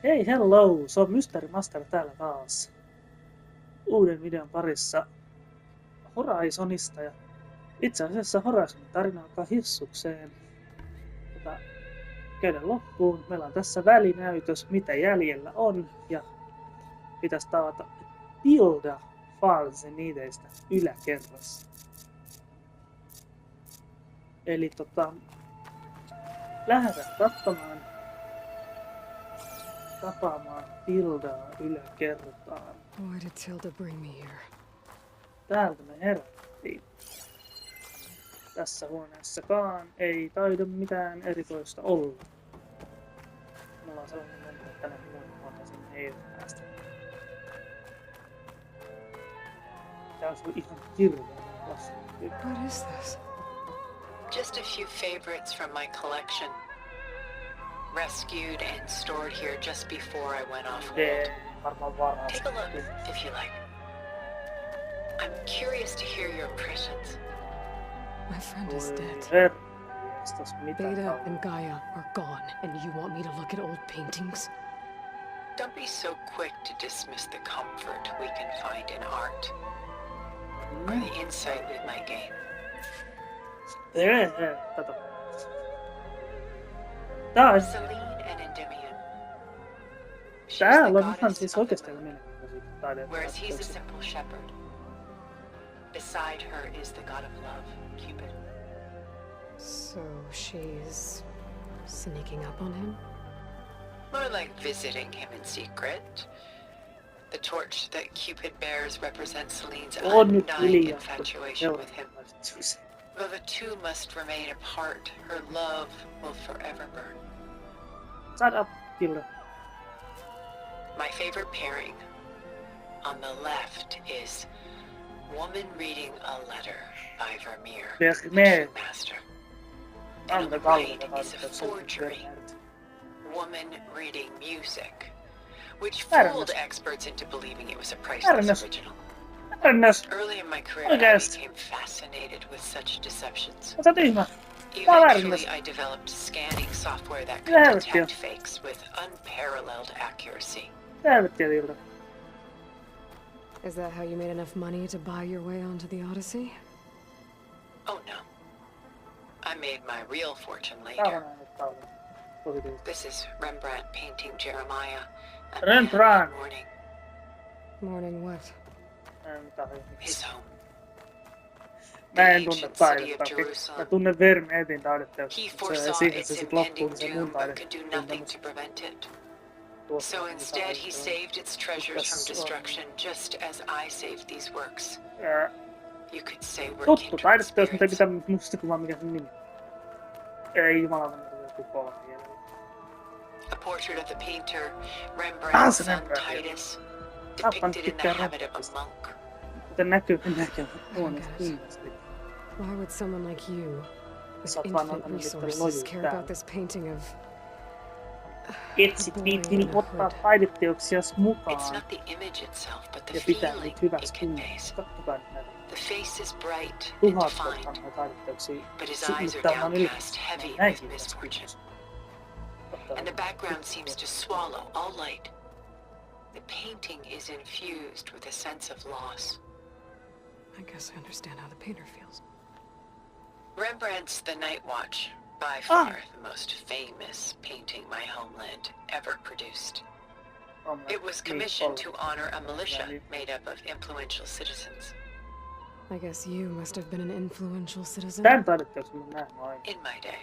Hei, hello! Se on Mystery Master täällä taas. Uuden videon parissa Horizonista. Ja itse asiassa Horizonin tarina alkaa hissukseen. Käydään loppuun. Meillä on tässä välinäytös, mitä jäljellä on. Ja pitäisi tavata Tilda Falsen niiteistä yläkerrassa. Eli lähdetään katsomaan. Tapaamaan Tildaa yläkertaan. Why did Tilda bring me here? Täältä me herättiin. Tässä huoneessakaan ei taida mitään erikoista olla. Mulla on sellainen tunne, että tänne muun huoneeseen ei päästä. Tää on ihan hirveä lasku. What is this? Just a few favorites from my collection. Rescued and stored here just before I went off-world. Take a look, if you like. I'm curious to hear your impressions. My friend is dead. Beta Beta and Gaia are gone, and you want me to look at old paintings? Don't be so quick to dismiss the comfort we can find in art. Or the insight we might gain. Kato. Tää on... Celine and Endymion. She's Täällä the on ihan goddess siis of oikeesti the moon, mielenkiintoisia whereas he's a taideteoksia. simple shepherd. Beside her is the god of love, Cupid. So she's sneaking up on him? More like visiting him in secret. The torch that Cupid bears represents Celine's On nyt undying hiljaa. infatuation with him. Though the two must remain apart, her love will forever burn. Shut up, Tilda. My favorite pairing on the left is woman reading a letter by Vermeer, the Vermeer. true master. And on the right is a forgery, woman reading music, which fooled experts into believing it was a priceless original. Early in my career, I became fascinated with such deceptions. Sä tyhmä. Eventually, I developed scanning software that could detect fakes with unparalleled accuracy. Helvettiä, Tilda. Is that how you made enough money to buy your way onto the Odyssey? Oh no. I made my real fortune later. This is Rembrandt painting Jeremiah. A Rembrandt. man mourning Morning what? his home. Mä en tunne taidetta. Mä tunnen Vermeerin taideteoksia. He foresaw Siihen its se sit impending loppuu se mun doom, but could do nothing to taidetuntemus. prevent it. So instead, he saved its treasures from destruction, just as I saved these works. You could say we're Tuttu kindred taideteos, mutta ei spirits. mitään mustikuvaa, mikä sen nimi. Ei jumalauta, joku kolmi. A portrait of the painter, Rembrandt's son Rembrandt, Titus, depicted in the habit of a monk. Kuten näkyy huoneesta kiinnosti. Why would someone like you, with Sä oot vaan infinite antanut niitä resources, lojuja care täällä. about this painting of Et sit viittini ottaa taideteoksias It's mukaan not the image itself, but the ja pitää feeling niitä hyvässä it kunnossa. conveys. Kattokaa nyt näitä. The face is bright and Tuhat defined, vanhoja taideteoksia. but his eyes are Mutta on downcast, heavy with näinkin misfortune. kunnossa. And the background seems to swallow all light. The painting is infused with a sense of loss. I guess I understand how the painter feels. Rembrandt's The Night Watch, by far the most famous painting my homeland ever produced. It was commissioned to honor a militia made up of influential citizens. I guess you must have been an influential citizen. Tän taideteoksen mä nähnyt aina. In my day.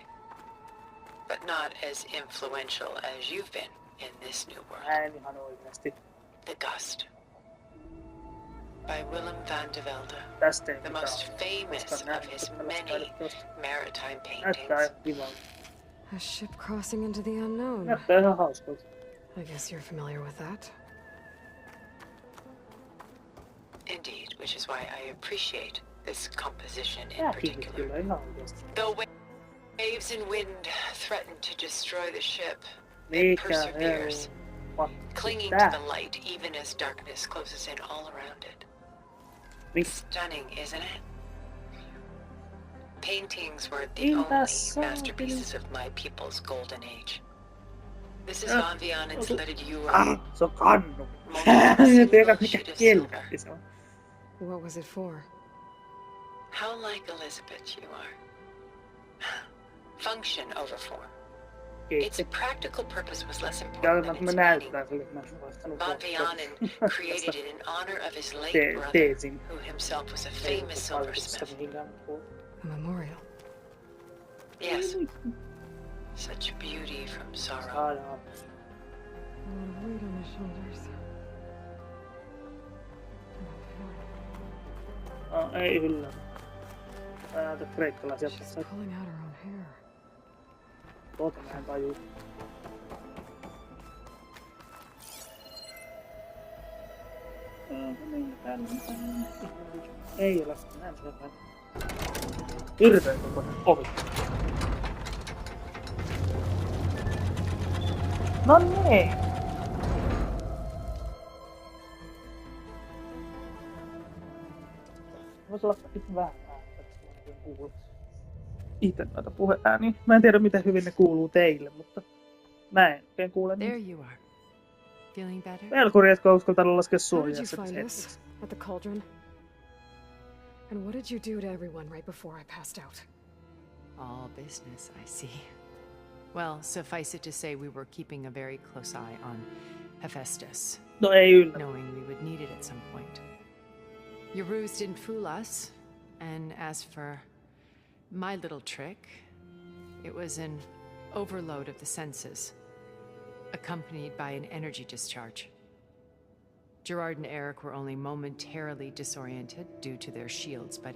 But not as influential as you've been in this new world. Mä en ihan oikeesti. The Gust. By Willem van de Velde, Tästä ei the mitään most ole. famous Koskaan of nähnyt his tällaista many taideteosta. maritime Näyttää paintings. ihan kivalta. A ship crossing into the unknown. Näyttää ihan hauskalta. I guess you're familiar with that. Indeed, which is why I appreciate this composition in Tääkin particular. kyllä ihan oikeesti. Though waves and wind threaten to destroy the ship, it Mikä perseveres, clinging to tää? the light even as darkness closes in all around it. Stunning, isn't it? Paintings were the only masterpieces of my people's golden age. This is Von Vianen's letter to you. Se on kannu. En tiedä mikä kelppi se on. What was it for? How like Elizabeth you are. Function over form. Its practical purpose was less important than its meaning. Von Vianen created it in honor of his late brother, who himself was a famous silversmith. A memorial. Yes. Such beauty from sorrow. A lot of weight on his shoulders. Ei kyllä. Näitä kreikkalaisia She's tässä. pulling out her own hair. Tuota mä en tajuu. Ei ole. Näin se on. Hirveän kokoinen ovi. No niin. Voisi olla nyt vähän ääntä, että kuulla itse noita puheääniä. Mä en tiedä, miten hyvin ne kuuluu teille, mutta mä en oikein kuule There niitä. you are. Feeling better? Pelkuri, etkö uskaltanut laskea How did suojaa you sen find hetkessä? this? At the cauldron? And what did you do to everyone right before I passed out? All business, I see. Well, suffice it to say we were keeping a very close eye on Hephaestus, No ei yllä. knowing we would need it at some point. Your ruse didn't fool us, and as for my little trick, it was an overload of the senses, accompanied by an energy discharge. Gerard and Eric were only momentarily disoriented due to their shields, but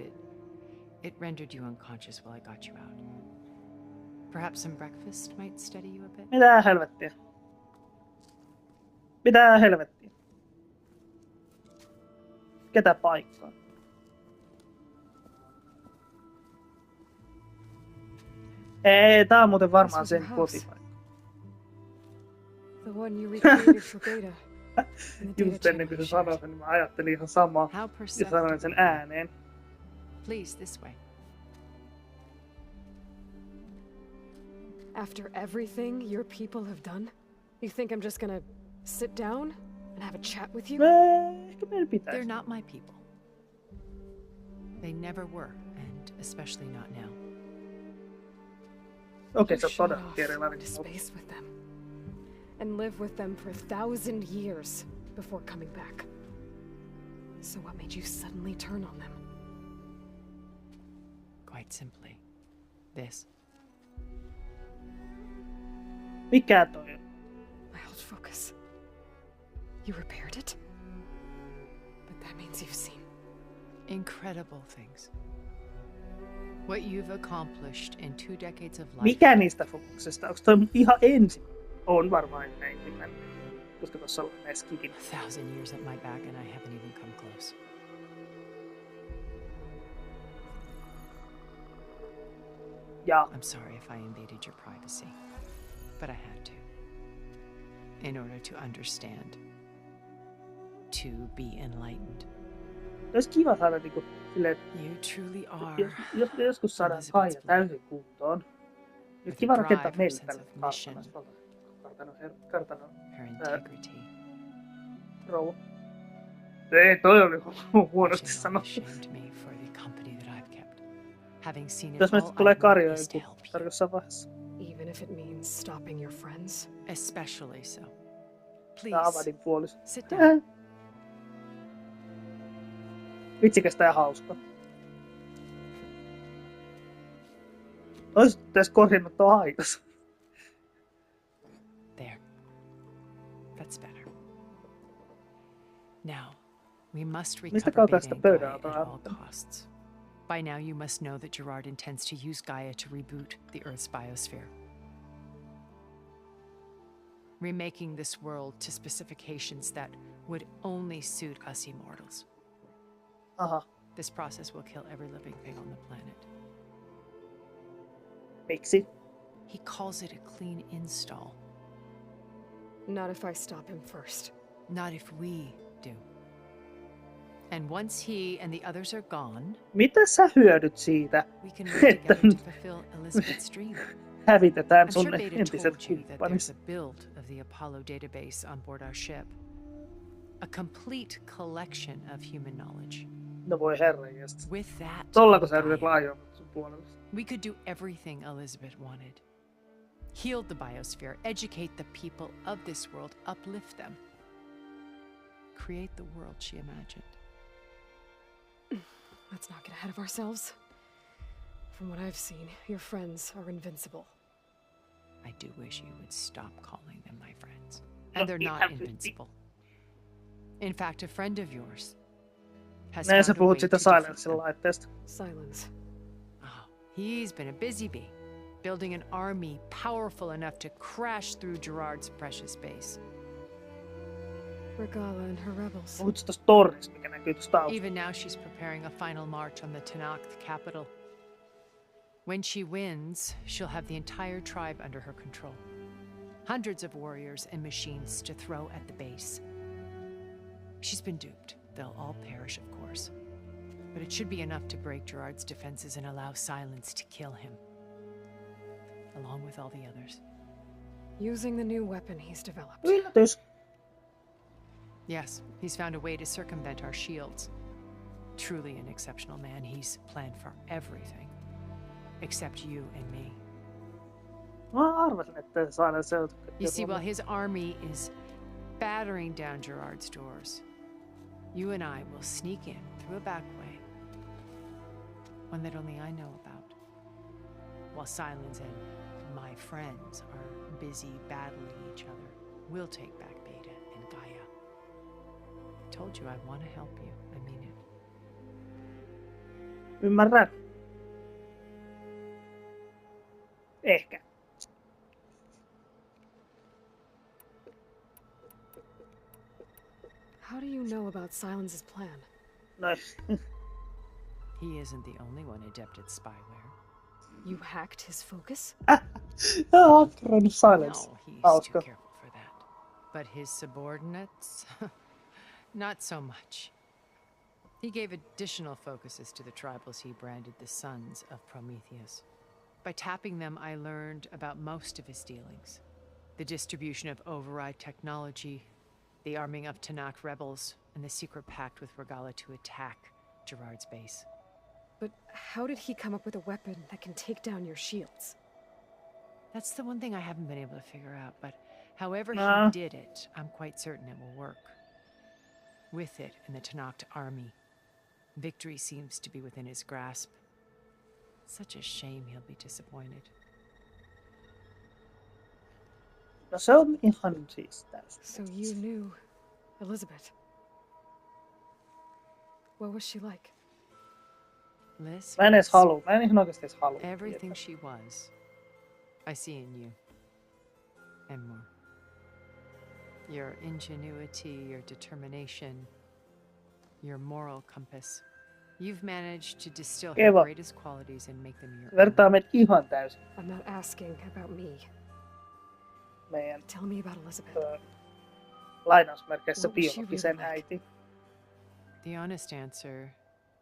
it rendered you unconscious while I got you out. Perhaps some breakfast might steady you a bit? Mitä helvettiä? Mitä helvettiä? Ketä paikkaa? Ei, tää on muuten varmaan sen kotipaikka. The one you recreated for Beta. in the Just data ennen kuin channel se you sanoi shared. sen, niin mä ajattelin ihan samaa. How Ja perceptive. sanoin sen ääneen. Please, this way. After everything your people have done, you think I'm just gonna sit down and have a chat with you? Ehkä meidän They're pitäisi. not my people. They never were, and especially not now. Okei, You se on shot todella off erilainen. into space with them, and live with them for 1,000 years before coming back. So what made you suddenly turn on them? Quite simply, this. Mikä toi on? My old focus. You repaired it? But that means you've seen. Incredible things. What you've accomplished in 2 decades of life. Mikä niistä fokuksesta? Onko toi ihan ensin? On varmaan ensimmäinen. Koska tossa on näin skikin. 1,000 years at my back, and I haven't even come close. Ja I'm sorry if I invaded your privacy, but I had to. In order to understand. To be enlightened. olisi kiva saada niinku silleen, You truly are. jos joskus saadaan Kaija täysin kuntoon. Niin kiva rakentaa meille tälle kartanon Her integrity. rouva. Ei, toi oli huonosti Generally sanottu. shamed me for the company that I've kept. Having seen it Jos all, meistä tulee I want karjoja this to help you. jossain vaiheessa. Even if it means stopping your friends? Especially so. Tää Please, Avadin puoliso. sit down. Vitsikästä ja hauska. Oisit tässä korjannut tuo haitas. There. That's better. Now, we must Mistä recover kautta Beta sitä and pöydän Gaia alta at all lähteä? costs. By now, you must know that Gerard intends to use Gaia to reboot the Earth's biosphere. Remaking this world to specifications that would only suit us immortals. Aha, This process will kill every living thing on the planet. miksi? He calls it a clean install. Not if I stop him first. Not if we do. And once he and the others are gone, Mitä sä hyödyt siitä? we can work together to fulfill Elizabeth's dream. hävitetään I'm sun sure Beta entiset told you that there's kumppanit. a build of the Apollo database on board our ship. A complete collection of human knowledge. No voi herranjestas. With that, Tollako sä and yrität Gaia, laajoa sun puolelle? we could do everything Elizabeth wanted. Heal the biosphere, educate the people of this world, uplift them. Create the world she imagined. Let's not get ahead of ourselves. From what I've seen, your friends are invincible. I do wish you would stop calling them my friends. And they're not invincible. In fact, a friend of yours has Näin sä found a way puhut to siitä defeat silencen them. laitteesta. Silence. Oh, he's been a busy bee, building an army powerful enough to crash through Gerard's precious base. Regala and her rebels. Puhut sä tosta tornista, mikä näkyy tosta taustalla. Even now, she's preparing a final march on the Tanakh capital. When she wins, she'll have the entire tribe under her control. Hundreds of warriors and machines to throw at the base. She's been duped. They'll all perish, of course. But it should be enough to break Gerard's defenses and allow Silence to kill him. Along with all the others. Using the new weapon he's developed. Yllätys. Yes, he's found a way to circumvent our shields. Truly an exceptional man. He's planned for everything. Except you and me. Mä arvasin, että silence on... You see, while his army is battering down Gerard's doors, you and I will sneak in through a back way. One that only I know about. While Silence and my friends are busy battling each other, we'll take back Beta and Gaia. I told you I want to help you. I mean it. Ymmärrän. Ehkä. How do you know about Silence's plan? No. He isn't the only one adept at spyware. You hacked his focus? Hakkeroinut silence. No, he's Hauska. too careful for that. But his subordinates? Not so much. He gave additional focuses to the tribals he branded the Sons of Prometheus. By tapping them, I learned about most of his dealings. The distribution of override technology, the arming of Tanakh rebels, and the secret pact with Regala to attack Gerard's base. But how did he come up with a weapon that can take down your shields? That's the one thing I haven't been able to figure out, but however Nah. he did it, I'm quite certain it will work. With it and the Tanakh army, victory seems to be within his grasp. Such a shame he'll be disappointed. No se on ihan siis täysin. So you knew Elizabeth. What was she like? Liz, Mä en edes halua. Mä en ihan oikeesti edes halua. everything she was, I see in you. And more. Your ingenuity, your determination, your moral compass. You've managed to distill her Eva. greatest qualities and make them your own. Vertaa meidät ihan täysin. I'm not asking about me. Meidän Tell me about Elizabeth. lainausmerkeissä What was she biologisen really like? äiti. The honest answer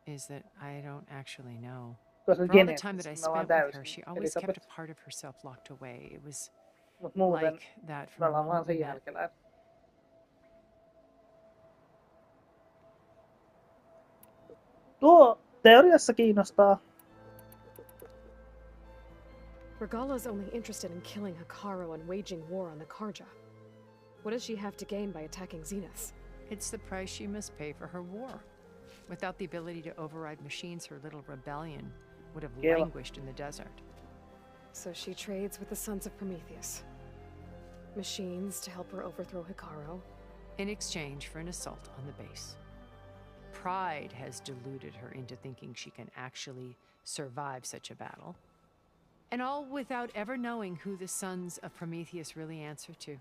is that I don't actually know. Koska For all the time that I geneettisesti mä vaan spent with her, täysin. she always kept Elisabeth. a part of herself locked away. It was Mut muuten like that me from the ollaan vaan moment we sen met. jälkeläinen. Tuo teoriassa kiinnostaa. Regala's only interested in killing Hikaru and waging war on the Karja. What does she have to gain by attacking Zeniths? It's the price she must pay for her war. Without the ability to override machines, her little rebellion would have Yeah. languished in the desert. So she trades with the Sons of Prometheus. Machines to help her overthrow Hikaru. In exchange for an assault on the base. Pride has deluded her into thinking she can actually survive such a battle. And all without ever knowing who the Sons of Prometheus really answer to.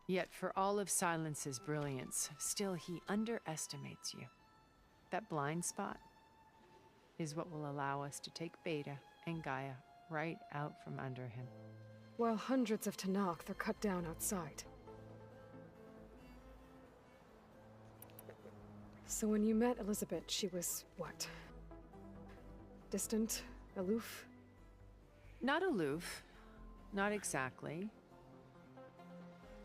Yet for all of Silence's brilliance, still he underestimates you. That blind spot is what will allow us to take Beta and Gaia right out from under him. While hundreds of Tanakh are cut down outside. So when you met Elizabeth, she was what? Distant? Aloof? Not aloof. Not exactly.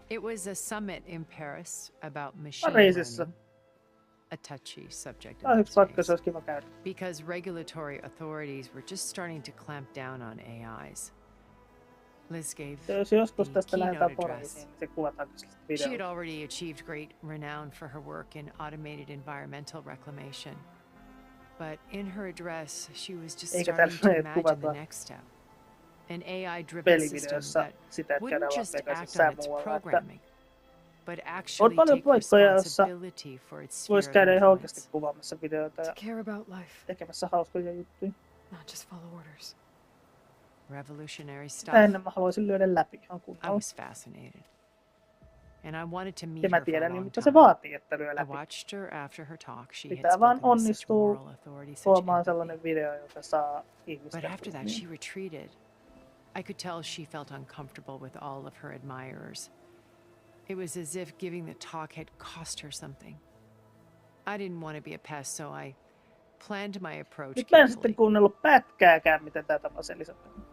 It was a summit in Paris about machine Pariisissa. learning. A touchy subject in Tää on those yksi paikka, days. se olisi kiva käydä. Because regulatory authorities were just starting to clamp down on AIs. Liz gave Jos joskus the tästä lähdetään keynote Pariisiin, address. niin se kuvataan kyllä She had videolla. already achieved great renown for her work in automated environmental reclamation. But in her address, she was just Eikä starting to tällä imagine the kuvata next step. An AI-driven system pelivideossa that sitä, että wouldn't käydään just Las act Vegasissa on ja its muualla. Että programming, but on actually paljon take paikkoja, joissa responsibility for its voisi sphere käydä of ihan oikeasti influence. kuvaamassa videoita ja To care about life, tekemässä hauskoja juttuja. not just follow orders. Revolutionary stuff. Sitä ennen mä haluaisin lyödä läpi ihan I kunnolla. was fascinated. And I wanted to meet Ja mä her for a tiedän, niin, long mutta se time. vaatii, että lyö I läpi. watched her after her talk. She had Pitää vaan spoken with such onnistua moral authority, such tuomaan empathy. sellainen video, joka saa ihmistä. But after that, she retreated. I could tell she felt uncomfortable with all of her admirers. It was as if giving the talk had cost her something. I didn't want to be a pest, so I planned my approach Nyt mä en carefully. sitten kuunnellut pätkääkään, miten tää tapaisi Elisabetin.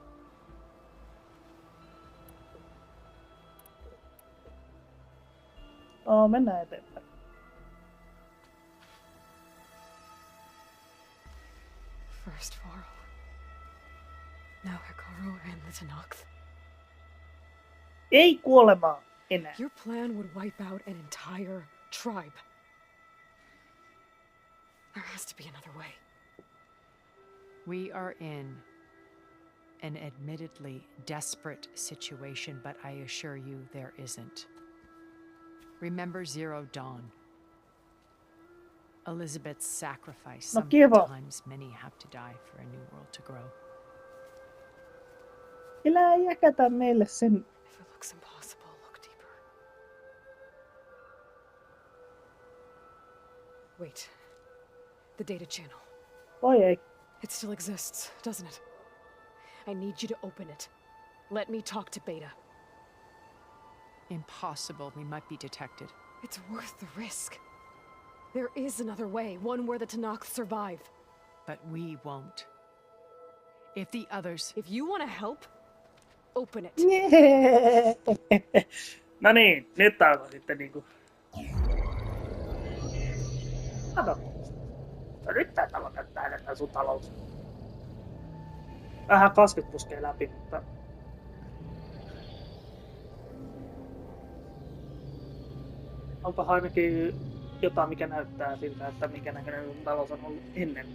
Mennään eteenpäin. First Varl. Now Hikaru and the Tanakh. Ei kuolemaa enää. Your plan would wipe out an entire tribe. There has to be another way. We are in an admittedly desperate situation, but I assure you there isn't. Remember Zero Dawn. Elizabeth's sacrifice. No kiva. Sometimes many have to die for a new world to grow. Elää jäkätä meille sen. If it looks impossible, look deeper. Wait. The data channel. Voi ei. It still exists, doesn't it? I need you to open it. Let me talk to Beta. Impossible. We might be detected. It's worth the risk. There is another way, one where the Tanakh survive. But we won't. If the others... If you want to help, open it. No niin, nyt alkoi sitten niinku. Kato. No nyt tää talo näyttää enemmän sun talous. Vähän kasvit puskee läpi, mutta... Onpa ainakin jotain, mikä näyttää siltä, että mikä näköinen sun talous on ollut ennen.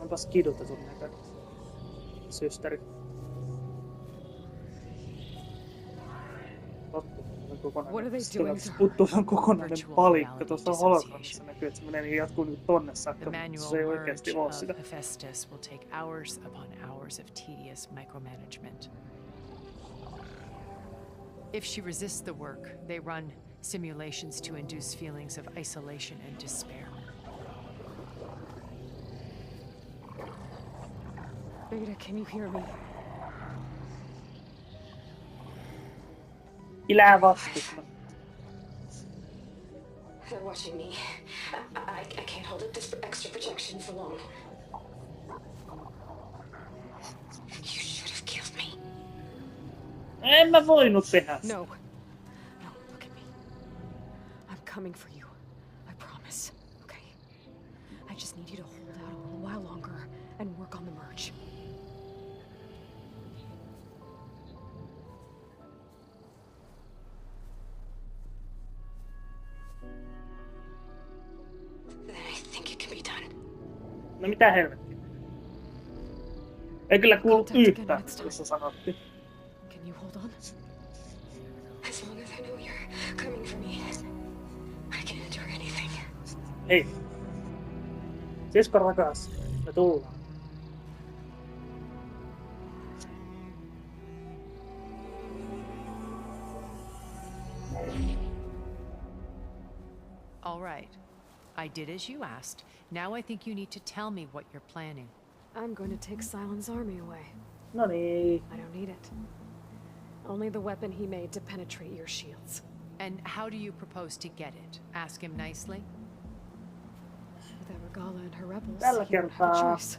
Onpas kidutetun näköinen systeri. What are they doing to her? Puttuu on kokonainen Virtual palikka. reality Tuossa dissociation. hologramissa näkyy, että se menee niin jatkuu niin tonne saakka, The mutta manual se ei oikeasti merge oo of sitä. Hephaestus will take hours upon hours of tedious micromanagement. If she resists the work, they run simulations to induce feelings of isolation and despair. Beta, can you hear me? Ilää vastusma. They're watching me. I can't hold up this extra protection for long. You should have killed me. En mä voinut tehdä. No. No, look at me. I'm coming for you. I promise. Okay? I just need you to hold out a little while longer and work on the merge. Then I think it can be done. No mitä helvettiä. Ei kyllä kuulu yhtään, jos sä sanottiin. Can you hold on? As long as I know you're coming for me, I can endure anything. Hei. Sisko rakas, me tullaan. All right. I did as you asked. Now I think you need to tell me what you're planning. I'm going to take Silent's army away. No niin. I don't need it. Only the weapon he made to penetrate your shields. And how do you propose to get it? Ask him nicely? With Regala and her rebels, Tällä he won't have a kertaa choice.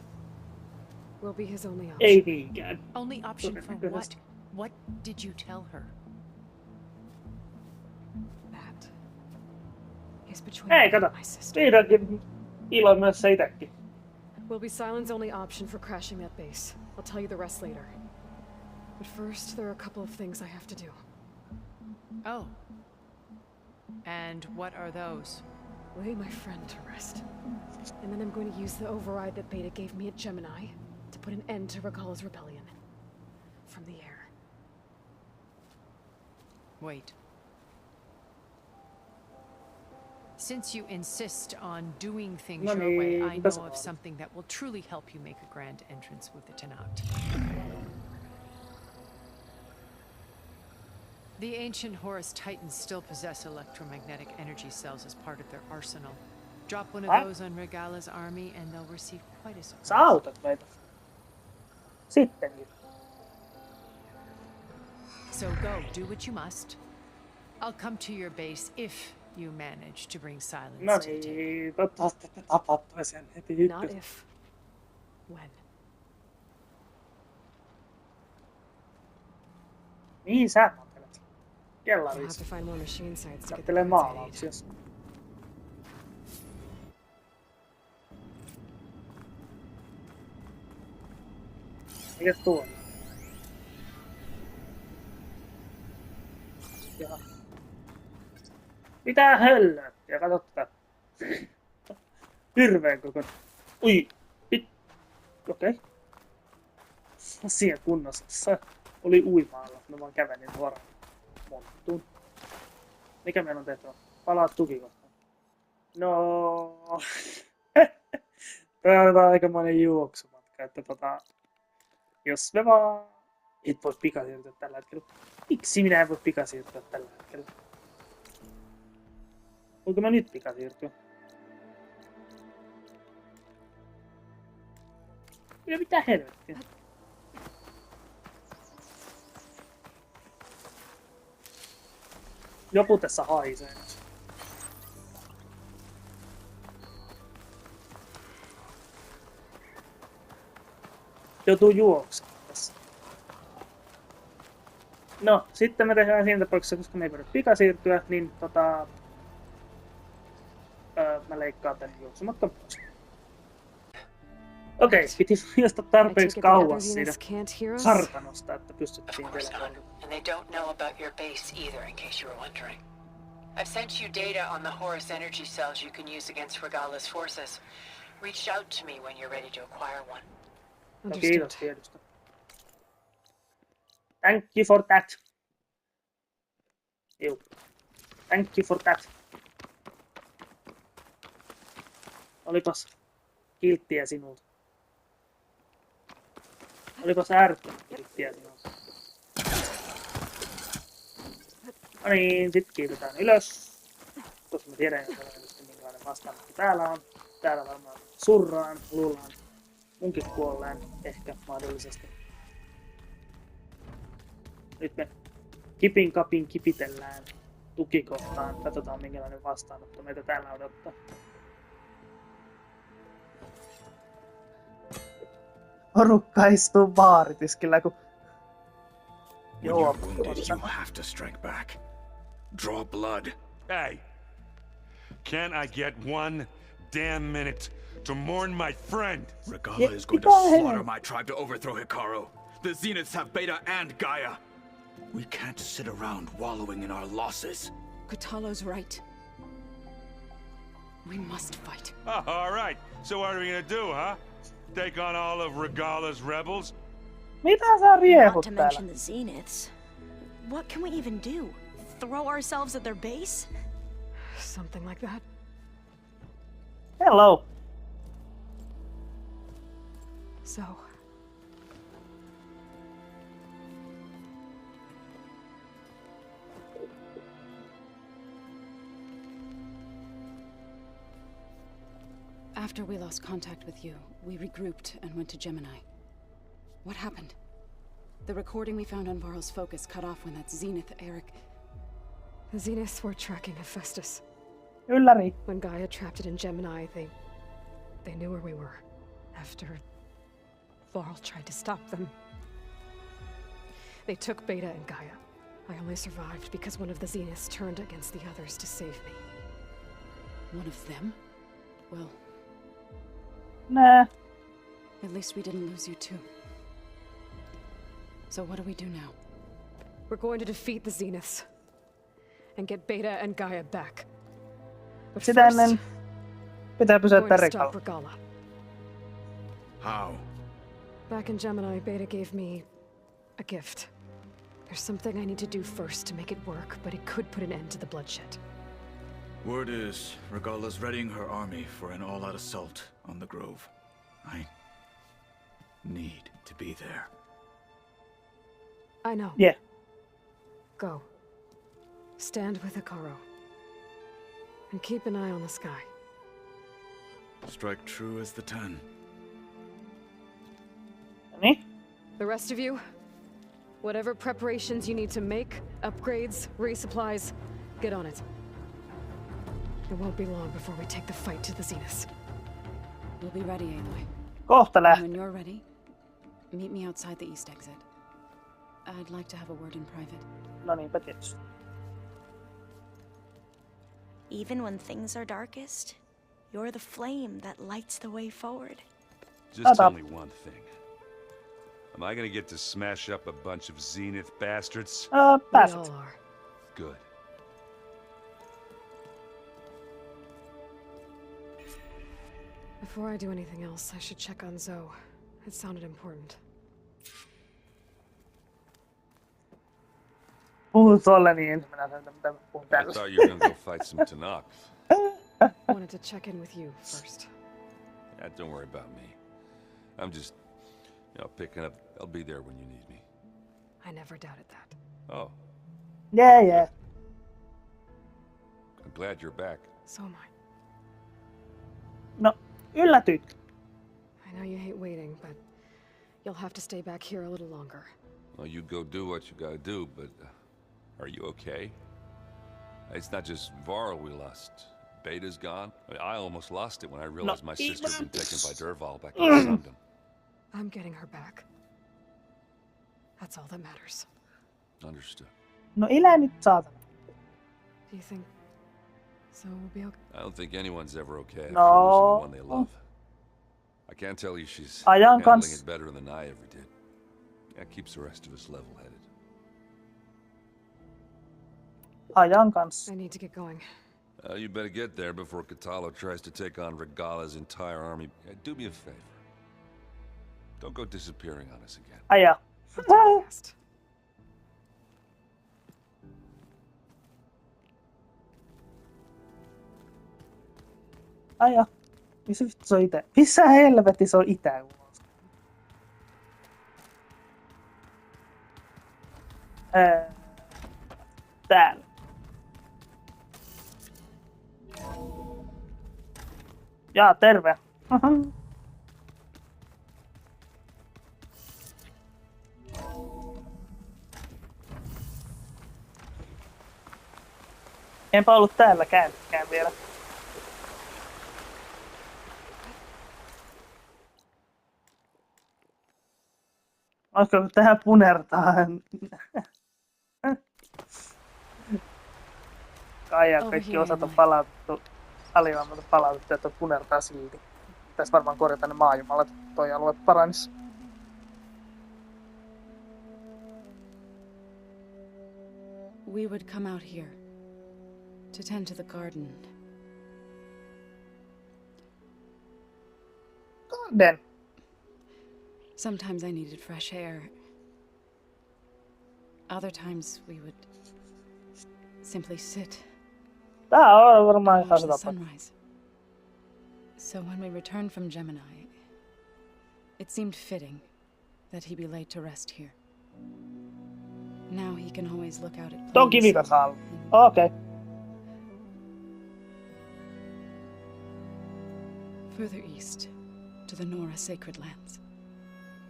We'll be his only option. ei niinkään. Only option for what? Todennäköisesti. What did you tell her? That is between Ei, me kato. and my sister. Vihdoinkin ilo myös se itekin. Will be Silent's only option for crashing that base. I'll tell you the rest later. But first, there are a couple of things I have to do. Oh. And what are those? Lay my friend to rest. And then I'm going to use the override that Beta gave me at Gemini to put an end to Regala's rebellion. From the air. Wait. Since you insist on doing things No your way, niin, I tässä know of on. something that will truly help you make a grand entrance with the Tenat. The ancient Horus Titans still possess electromagnetic energy cells as part of their arsenal. Drop one of What? those on Regala's army and they'll receive quite a Sä surprise. autat meitä. Sittenkin. So go, do what you must. I'll come to your base if you manage to bring silence No to the table. niin, toivottavasti te tapatte sen heti Not ykkös. if. When. Mihin sä katselet? I'll have Kellarissa. to find more machine sites to get the Kattelee goods I need. maalauksia. Mikäs tuo? Jaha. Mitä höllöttiä? Kato tätä. Hirveen kokoinen. Ui. Okei. Asia kunnossa. Tässä oli uimaalla. Mä vaan kävelin suoraan monttuun. Mikä meidän on tehtävä? Palaa tukikohtaan. No. Tää on aikamoinen juoksumatka, että jos me vaan et voi pikasiirtyä tällä hetkellä. Miksi minä en voi pikasiirtyä tällä hetkellä? Voinko mä nyt pikasiirtyä? Ja mitä helvettiä? Joku tässä haisee nyt. Joutuu juoksemaan tässä. No, sitten me tehdään siinä tapauksessa, koska me ei voida pikasiirtyä, niin mä leikkaan tän juoksumatkan pois. Okei, piti juosta tarpeeksi kauas siinä kartanosta, että Of pystyttiin course not. teleportilla. And they don't know about your base either, in case you were wondering. I've sent you data on the Horus energy cells you can use against Regala's forces. Reach out to me when you're ready to acquire one. No kiitos tiedosta. Thank you for that. Ew. Thank you for that. Olipas kilttiä sinulta. Olipas äärettömän kilttiä sinulta. No niin, sit kiitetään ylös. Koska mä tiedän, että minkälainen vastaanotto täällä on. Täällä varmaan surraan, luullaan. Munkin kuolleen, ehkä mahdollisesti. Nyt me kipin kapin kipitellään tukikohtaan. Katsotaan minkälainen vastaanotto meitä täällä odottaa. Porukka istuu baaritiskillä, kun When you're wounded, you have to strike back. Draw blood. Hey, can't I get one damn minute to mourn my friend? Regala is going to slaughter my tribe to overthrow Hikaru. The Zeniths have Beta and Gaia. We can't sit around wallowing in our losses. Katalo's right. We must fight. Oh, all right. So what are we gonna do, huh? Take on all of Regala's rebels? Mitä sä riehut Not to täällä? mention the Zeniths. What can we even do? Throw ourselves at their base? Something like that. Hello. So, after we lost contact with you, we regrouped and went to Gemini. What happened? The recording we found on Varl's focus cut off when that Zenith Eric... The Zeniths were tracking Hephaestus. Ylläri. When Gaia trapped it in Gemini, they knew where we were. After Varl tried to stop them. They took Beta and Gaia. I only survived because one of the Zeniths turned against the others to save me. One of them? Well, Nah. at least we didn't lose you too. So what do we do now? We're going to defeat the Zeniths. And get Beta and Gaia back. But Sitä first, ennen pitää we're pysäyttää going to stop Regalla. Regala. How? Back in Gemini, Beta gave me a gift. There's something I need to do first to make it work, but it could put an end to the bloodshed. Word is, Regala's readying her army for an all-out assault on the Grove. I need to be there. I know. Yeah. Go. Stand with Ikaro. And keep an eye on the sky. Strike true as the 10. Noniin. The rest of you, whatever preparations you need to make, upgrades, resupplies, get on it. It won't be long before we take the fight to the Zeniths. We'll be ready, Aloy. Kohta And lähtee. when you're ready, meet me outside the east exit. I'd like to have a word in private. No niinpä tietysti. Even when things are darkest, you're the flame that lights the way forward. Just tell me one thing. Am I gonna get to smash up a bunch of Zenith bastards? We Pääset. all are. Good. Before I do anything else, I should check on Zoe. It sounded important. Puhun sulle niin ensimmäisenä, mitä mä puhun I tällä. thought you were gonna go fight some Tanakh. Wanted to check in with you first. Yeah, don't worry about me. I'm just, picking up. I'll be there when you need me. I never doubted that. Oh, Yeah. I'm glad you're back. So am I. No, yllätyit. I know you hate waiting, but you'll have to stay back here a little longer. Well, you go do what you gotta do, but are you okay? It's not just Varl we lost. Beta's gone. I almost lost it when I realized my sister had been taken by Dervahl back in London. I'm getting her back. That's all that matters. Understood. No elä nyt saatana. Do you think Zoe will be okay? I don't think anyone's ever okay after No. losing the one they love. I can't tell you she's Ajan handling kans. it better than I ever did. That keeps the rest of us level-headed. Ajan kanssa. I need to get going. You better get there before Katalo tries to take on Regala's entire army. Do me a favor. Don't go disappearing on us again. Aja. I'll do my best. Aja. Missä vittu se on itä? Missä helvetti se on itä? Täällä. Jaa, terve. Enpä ollut täälläkään vielä. Olisiko tähän punertaa? Kaija, kaikki osat on palautettu. Alivoimalta palautettu, että punertaa silti. Pitäis varmaan korjata ne maajumalat, että toi alue paranisi. We would come out here to tend to the garden. Garden. Sometimes I needed fresh air. Other times we would simply sit Tää on varmaan and ihan watch the hyvä. sunrise. So when we returned from Gemini, it seemed fitting that he be laid to rest here. Now he can always look out at Toki plains vikas alla. Okei. further east to the Nora sacred lands.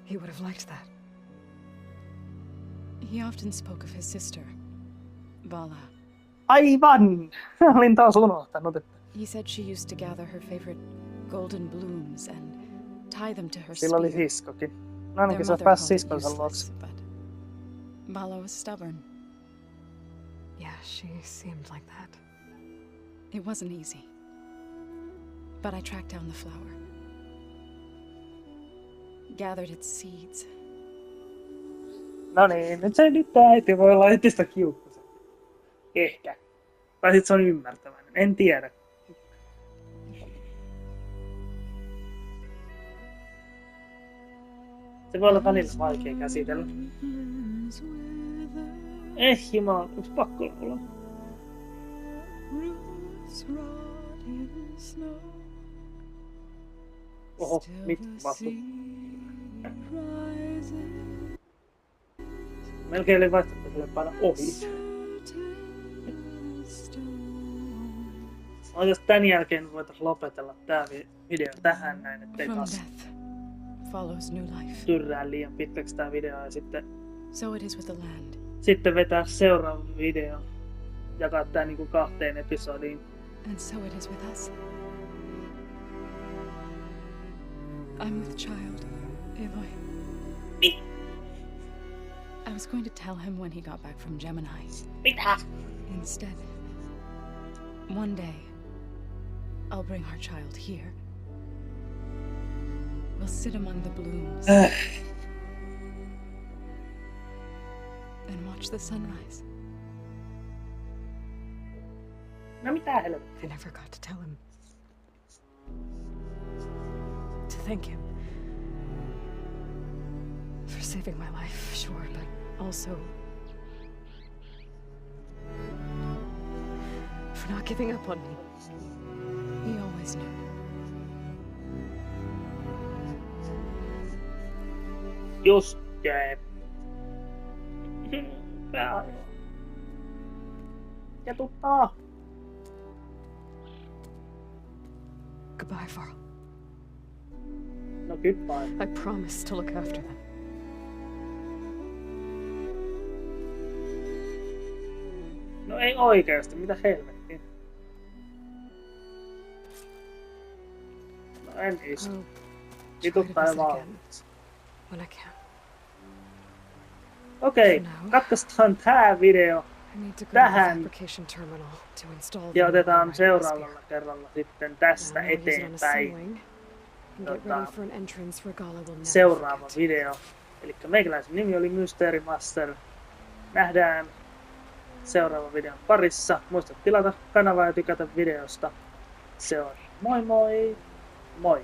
He would have liked that. He often spoke of his sister, Vala, Aivan! Olin taas unohtanut, että He said she used to gather her favorite golden blooms and tie them to her sillä oli spear. siskokin. No Their ainakin se mother pääsi called it siskonsa luokse. useless, but Vala was stubborn. Yeah, she seemed like that. It wasn't easy. But I tracked down the flower. Gathered its seeds. No niin, nyt äiti voi olla entistä kiukkuisempi. Ehkä. Tai sit se on ymmärtäväinen, en tiedä. Se voi olla välillä vaikea käsitellä. Jumala, onks pakko olla? Oho, mitä tapahtuu? Melkein oli vaihtoehto sille paina ohi. Oikeastaan tän jälkeen voitais lopetella tää video tähän näin, ettei From taas death follows new life. tyrrää liian pitkäksi tää video ja So it is with the land. sitten vetää seuraava video. Jakaa tää niinku 2 episodiin. And so it is with us. I'm with child, Aloy. I was going to tell him when he got back from Gemini. Mitä? Instead, one day, I'll bring our child here. We'll sit among the blooms and watch the sunrise. No mitä helvettiä? I never got to tell him. To thank him. For saving my life, sure, but also for not giving up on me. He always knew. Just jäi. Ja tuttaa. Goodbye, Varl. No goodbye. I promise to look after them. No ei oikeesti, mitä helvettiä. No en istu. I'll try to Vituttaa ja visit vaan. again when I can. Okei, katkaistaan tää video I need to go to the tähän fabrication terminal to install the ja new otetaan wiring seuraavalla spear. kerralla sitten tästä Now I'll use it on a eteenpäin sewing and get ready for an entrance Regala will never seuraava forget. video. Elikkä meikäläisen nimi oli Mystery Master. Nähdään seuraavan videon parissa. Muista tilata kanavaa ja tykätä videosta. Se on moi moi! Moi!